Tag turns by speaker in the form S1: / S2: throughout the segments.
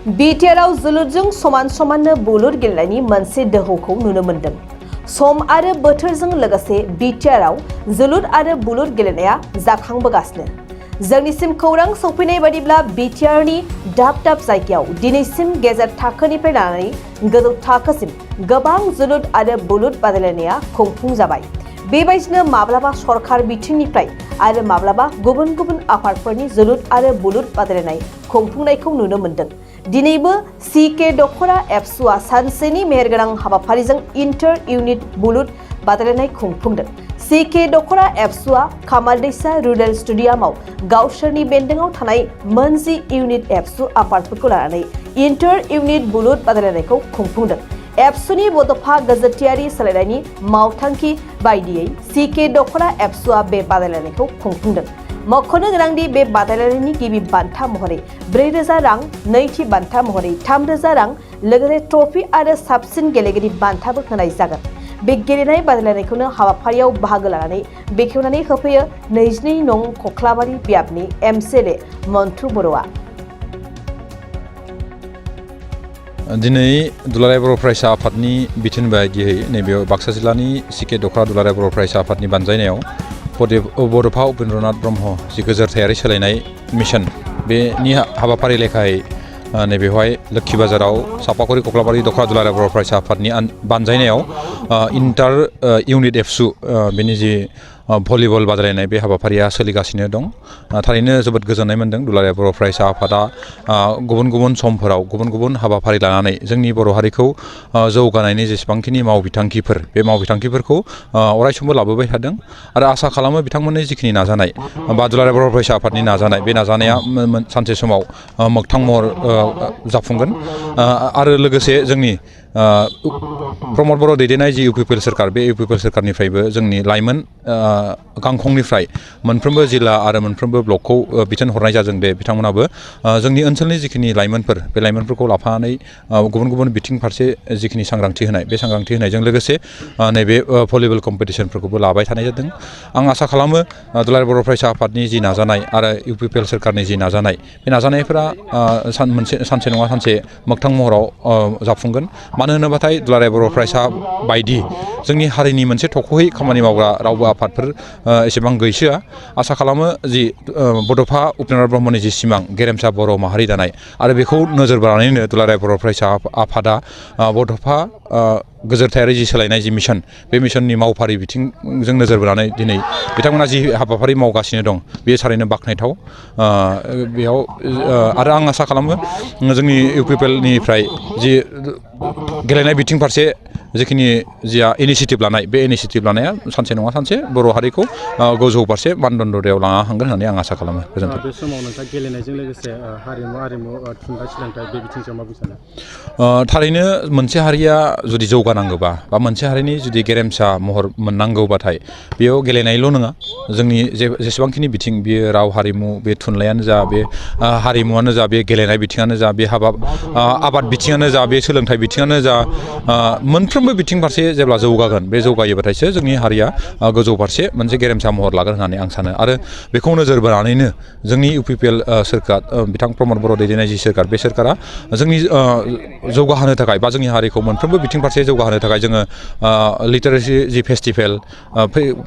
S1: बिटिआरआव जोलुरजों समान समाननो बुलुर गेलेनायनि मोनसे दोहौखौ नुनो मोन्दों। सम आरो बोथोरजों लोगोसे बिटिआरआव जोलुर आरो बुलुर गेलेनाया जाखांबोगासिनो। जोंनिसिम खौरां सौफैनाय बादिब्ला बिटिआरनि दाब दाब जायगायाव दिनैसिम गेजेर थाखोनिफ्राय लानानै गोजौ थाखोसिम गोबां जोलुर आरो बुलुर बादायलायनाया खुंफुंजाबाय। बेबायदिनो माब्लाबा सरकार बिथिंनिफ्राय आरो माब्लाबा गुबुन गुबुन आफादफोरनि जोलुर आरो बुलुर बादायलायनाय खुंफुंनायखौ नुनो मोन्दों। दिनैबो सीके दखरा एबसुआ सानसेनि मेहेरगोनां हाबाफारिजों इन्टार इउनिट बुलुर बादायलायनाय खुंफुंदों। सीके दखरा एबसुआ खामारदैसा रुरेल स्टेडियामाव गावसोरनि बेन्दोंआव थानाय मोनजि इउनिट एबसु आफादफोरखौ लानानै इन्टार इउनिट बुलुर बादायलायनायखौ खुंफुंदों। एबसुनि बड'फा गेजेटियारि सोलायनायनि मावथांखि बायदियै सीके दखरा एबसुआ बे बादायलायनायखौ खुंफुंदों। मख'नो गोनांदि बे बादायलायनायनि गिबि बान्था महरै 4,000 रां, नैथि बान्था महरै 3,000 रां, लोगोसे ट्रफी आरो साबसिन गेलेगिरि बान्थाबो होनाय जागोन। बे गेलेनाय बादायलायनायखौनो हाबाफारियाव बाहागो लानानै बेखेवनानै होफैयो 22 नं कख्लाबारि बियाबनि एमसिएलए मन्टु बर'आ।
S2: दिनै दुलाराय बर' फरायसा आफादनि बिथोन बायदियै नैबे बाक्सा जिल्लानि सीके दखरा दुलाराय बर' फरायसा आफादनि बानजायनायाव बड'फा उपेन्द्रनाथ ब्रह्म जि गोजोरथायारि सोलायनाय मिशन बेनि हाबाफारि लेखायै नैबेवहाय लोक्षि बाजाराव सापागुरि कख्लाबारि दखरा दुलाराय बर' फरायसा आफादनि बानजायनायाव इन्टार इउनिट एबसु बेनि जि भलिबल बादायलायनाय बे हाबाफारिया सोलिगासिनो दं। थारैनो जोबोद गोजोननाय मोन्दों। दुलाराय बर' फरायसा आफादा गुबुन गुबुन समफोराव गुबुन गुबुन हाबाफारि लानानै जोंनि बर' हारिखौ जौगानायनि जेसेबांखिनि मावबिथांखिफोर बे मावबिथांखिफोरखौ अरायसमबो लाबोबाय थादों आरो आसा खालामो बिथांमोननि जिखिनि नाजानाय बा दुलाराय बर' फरायसा आफादनि नाजानाय बे नाजानाया सानसे समाव मोगथां महर जाफुंगोन आरो लोगोसे जोंनि प्रमद बर' दैदेननाय जि इउपिपिएल सोरखार बे इउपिपिएल सोरखारनिफ्रायबो जोंनि लाइमोन गांखंनिफ्राय मोनफ्रोमबो जिल्ला आरो मोनफ्रोमबो ब्लकखौ बिथोन हरनाय जादों। बे बिथांमोनाबो जोंनि ओनसोलनि जिखिनि लाइमोनफोर बे लाइमोनफोरखौ लाफानानै गुबुन गुबुन बिथिं फारसे जिखिनि सांग्रांथि होनाय बे सांग्रांथि होनायजों लोगोसे नैबे भलिबल कम्पिटिसनफोरखौबो लाबाय थानाय जादों। आं आसा खालामो दुलाराय बर' फरायसा आफादनि जि नाजानाय आरो इउपिपिएल सोरखारनि जि नाजानाय बे नाजानायफोरा सानसे नङा सानसे मोगथां महराव जाफुंगोन। मानो होनोबाथाय दुलाराय बर' फरायसा बायदि जोंनि हारिनि मोनसे थख'यै खामानि मावग्रा रावबो आफादफोर एसेबां गैसोआ। आसा खालामो जि बड'फा उपेन्द्रनाथ ब्रह्मनि जि सिमां गेरेमसा बर' माहारि दानाय आरो बेखौ नोजोर बोनानैनो दुलाराय बर' फरायसा आफादा बड'फा गोजोरथायारि जि सोलायनाय जि मिशन बे मिशननि मावफारि बिथिंजों नोजोर बोनानै दिनै बिथांमोना जि हाबाफारि मावगासिनो दं बेयो थारैनो बाख्नायथाव। बेयाव आरो आं आसा खालामो जोंनि इउपिपिएलनिफ्राय जि गेलेनाय बिथिं फारसे जिखिनि जिया इनिसियेटिभ लानाय बे इनिसियेटिभ लानाया सानसे नङा सानसे बर' हारिखौ गोजौ फारसे मानदन्दयाव लाना थांगोन होननानै आं आसा खालामो। गोजोन्थों।
S3: बे समाव नोंथाङा गेलेनायजों लोगोसे हारिमु थुनलाइ सोलोंथाइ बे बिथिंजों मा बुंनो सानो?
S2: थारैनो मोनसे हारिया जुदि जौगानांगौबा बा मोनसे हारिनि जुदि गेरेमसा महर मोननांगौबाथाय बेयाव गेलेनायल' नङा जोंनि जेसेबांखिनि बिथिं बेयो राव हारिमु बे थुनलाइयानो जा बे हारिमुवानो जा बे गेलेनाय बिथिङानो जा बे आबाद बिथिङानो जा बे सोलोंथाइ बिथिङानो जा मोनफ्रोमबो बिथिं फारसे जेब्ला जौगागोन बे जौगायोबाथायसो जोंनि हारिया गोजौ फारसे मोनसे गेरेमसा महर लागोन होननानै आं सानो आरो बेखौ नोजोर बोनानैनो जोंनि इउपिपिएल सोरखार बिथां प्रमद बर' दैदेननाय जि सोरखार बे सोरखारा जोंनि जौगाहोनो थाखाय बा जोंनि हारिखौ मोनफ्रोमबो बिथिं फारसे जौगाहोनो थाखाय जोङो लिटारेसि जि फेस्टिभेल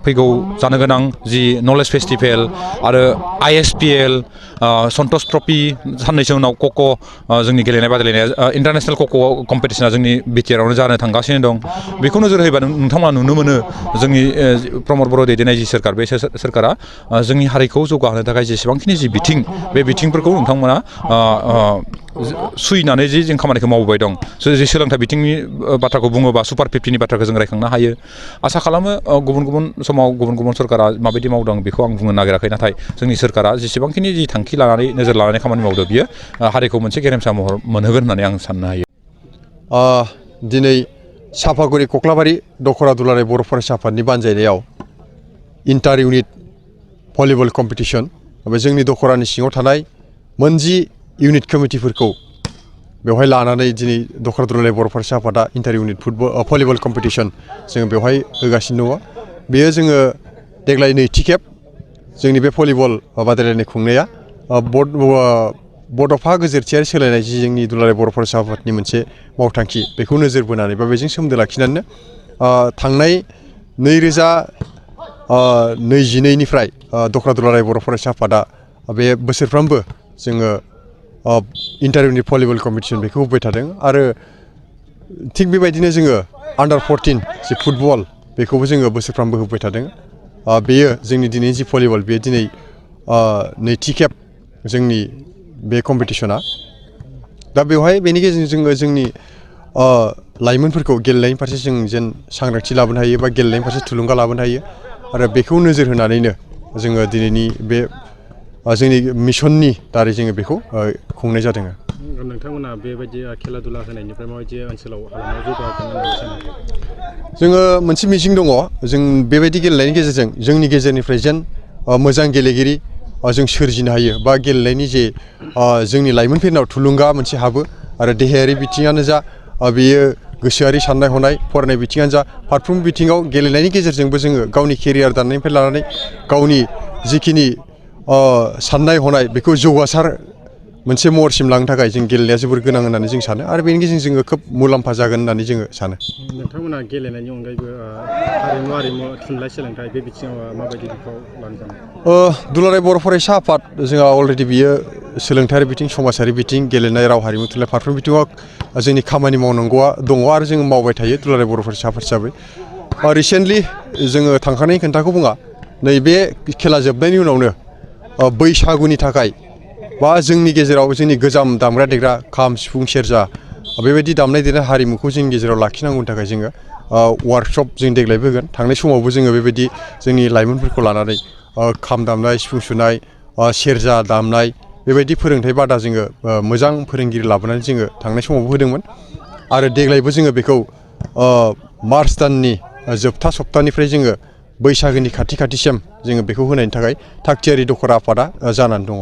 S2: फैगौ जानो गोनां जि नलेज फेस्टिभेल आरो ISPL सन्तोष ट्रफि साननैसो उनाव कक' जोंनि गेलेनाय बादायलायनाया इन्टारनेसनेल कक' कम्पिटिसना जोंनि बिटिआरआवनो जानो थांगासिनो दं। बेखौ नोजोर होयोबा नोंथांमोना नुनो मोनो जोंनि प्रमद बर' दैदेननाय जि सोरखार बे सोरखारा जोंनि हारिखौ जौगाहोनो थाखाय जेसेबांखिनि जि बिथिं बे बिथिंफोरखौ नोंथांमोना सुयनानै जि जों खामानिखौ मावबोबाय दं। जि सोलोंथाइ बिथिंनि बाथ्राखौ बुङोबा सुपार 50नि बाथ्राखौ जों रायखांनो हायो। आसा खालामो गुबुन गुबुन समाव गुबुन गुबुन सोरखारा माबायदि मावदों बेखौ आं बुंनो नागिराखै, नाथाय जोंनि सोरखारा जेसेबांखिनि जि थांखि लानानै नोजोर लानानै खामानि मावदों बियो हारिखौ मोनसे गेरेमसा महर मोनहोगोन होननानै आं साननो हायो।
S4: दिनै सापागुरि कख्लाबारि दखरा दुलाराय बर' फरायसा आफादनि बानजायनायाव इन्टार इउनिट भलिबल कम्पिटिसन बे जोंनि दखरानि सिङाव थानाय मोनजि इउनिट कमिटिफोरखौ बेवहाय लानानै दिनै दखरा दुलाराय बर' फरायसा आफादा इन्टार इउनिट भलिबल कम्पिटिसन जोङो बेवहाय होगासिनो दङ। बेयो जोङो देग्लाय नैथि खेब जोंनि बे भलिबल बादायलायनाय खुंनाया बड'फा गोजोरथियारि सोलायनाय जि जोंनि दुलाराय बर' फरायसा आफादनि मोनसे मावथांखि बेखौ नोजोर बोनानै बा बेजों सोमोन्दो लाखिनानैनो थांनाय 2022निफ्राय दखरा दुलाराय बर' फरायसा आफादा बे बोसोरफ्रोमबो जोङो इन्टार इउनिट भलिबल कम्पिटिसन बेखौ होबाय थादों आरो थिग बेबायदिनो जोङो आन्डार 14 जि फुटबल बेखौबो जोङो बोसोरफ्रोमबो होबाय थादों बेयो जोंनि दिनै जि भलिबल बेयो दिनै नैथि खेब जोंनि बे कम्पिटिसना दा बेवहाय बेनि गेजेरजों जोङो जोंनि लाइमोनफोरखौ गेलेनायनि फारसे जों जेन सांग्रांथि लाबोनो हायो बा गेलेनायनि फारसे थुलुंगा लाबोनो हायो आरो बेखौ नोजोर होनानैनो जोङो दिनैनि बे जोंनि मिशननि दारै जोङो बेखौ खुंनाय जादों।
S3: नोंथांमोना बेबायदि खेला दुला होनायनिफ्राय माबायदि ओनसोलाव हालामाव जौगागोन होननानै सानो?
S4: जोङो मोनसे मिजिं दङ जों बेबायदि गेलेनायनि गेजेरजों जोंनि गेजेरनिफ्राय जेन मोजां गेलेगिरि जों सोरजिनो हायो बा गेलेनायनि जे जोंनि लाइमोनफोरनाव थुलुंगा मोनसे हाबो आरो देहायारि बिथिङानो जा बेयो गोसोआरि साननाय हनाय फरायनाय बिथिङानो जा फारफ्रोम बिथिङाव गेलेनायनि गेजेरजोंबो जोङो गावनि केरियार दानायनिफ्राय लानानै गावनि जिखिनि साननाय हनाय बेखौ जौगासार मोनसे महरसिम लांनो थाखाय जों गेलेनाया जोबोर गोनां होननानै जों सानो आरो बेनि गेजेरजों जोङो खोब मुलाम्फा जागोन होननानै जोङो सानो।
S3: नोंथांमोना गेलेनायनि अनगायैबो हारिमु थुनलाइ सोलोंथाइ बे बिथिङाव माबायदि बिफाव लानो सानो?
S4: दुलाराय बर' फरायसा आफाद जोंहा अलरेडि बियो सोलोंथायारि बिथिं समाजारि बिथिं गेलेनाय राव हारिमु थुनलाइ फारफ्रोम बिथिङाव जोंनि खामानि मावनांगौआ दङ आरो जोङो मावबाय थायो दुलाराय बर' फरायसा आफाद हिसाबै रिसेन्टलि जोङो थांखानाय खोन्थाखौ बुङा नैबे खेला जोबनायनि उनावनो बैसागुनि थाखाय बा जोंनि गेजेराव जोंनि गोजाम दामग्रा देग्रा खाम सिफुं सेरजा बेबायदि दामनाय देनाय हारिमुखौ जोंनि गेजेराव लाखिनांगौनि थाखाय जोङो वार्कशप जों देग्लायबो होगोन थांनाय समावबो जोङो बेबायदि जोंनि लाइमोनफोरखौ लानानै खाम दामनाय सिफुं सुनाय सेरजा दामनाय बेबायदि फोरोंथाइ बादा जोङो मोजां फोरोंगिरि लाबोनानै जोङो थांनाय समावबो होदोंमोन आरो देग्लायबो जोङो बेखौ मार्च दाननि जोबथा सप्तानिफ्राय जोङो बैसागोनि खाथिसिम जोङो बेखौ होनायनि थाखाय थागथियारि दखरा आफादा जानानै दङ।